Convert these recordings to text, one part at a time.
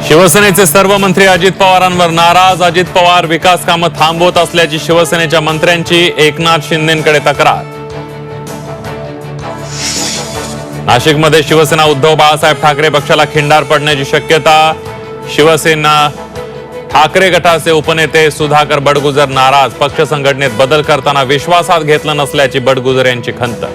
शिवसेनेचे सर्व मंत्री अजित पवारांवर नाराज। अजित पवार विकास कामं थांबवत असल्याची शिवसेनेच्या मंत्र्यांची एकनाथ शिंदेंकडे तक्रार। नाशिकमध्ये शिवसेना उद्धव बाळासाहेब ठाकरे पक्षाला खिंडार पडण्याची शक्यता। शिवसेना ठाकरे गटाचे उपनेते सुधाकर बडगुजर नाराज। पक्ष संघटनेत बदल करताना विश्वासात घेतलं नसल्याची बडगुजर यांची खंत।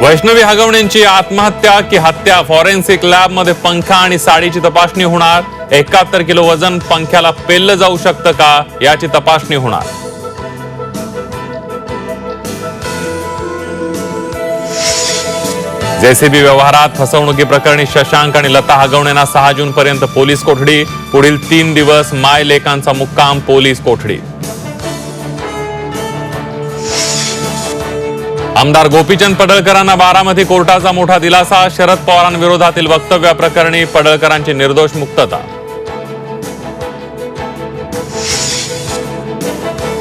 वैष्णवी हगवणेंची आत्महत्या की हत्या? फॉरेन्सिक लॅब मध्ये पंखा आणि साडीची तपासणी होणार। 71 किलो वजन पंख्याला पेललं जाऊ शकतं का याची तपासणी होणार। जेसीबी व्यवहारात फसवणुकी प्रकरणी शशांक आणि लता हगवणेंना 6 जून पर्यंत पोलीस कोठडी। पुढील 3 दिवस माय लेकांचा मुक्काम पोलीस कोठडी। आमदार गोपीचंद पडळकरांना बारामती कोर्टाचा मोठा दिलासा। शरद पवारांविरोधातील वक्तव्याप्रकरणी पडळकरांची निर्दोष मुक्तता।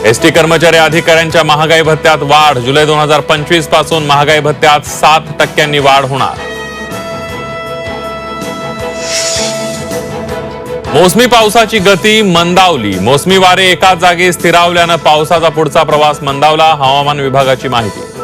एसटी कर्मचारी अधिकाऱ्यांच्या महागाई भत्त्यात वाढ। जुलै 2025 पासून महागाई भत्त्यात 7% वाढ होणार। मोसमी पावसाची गती मंदावली। मोसमी वारे एकाच जागी स्थिरावल्यानं पावसाचा पुढचा प्रवास मंदावला। हवामान विभागाची माहिती।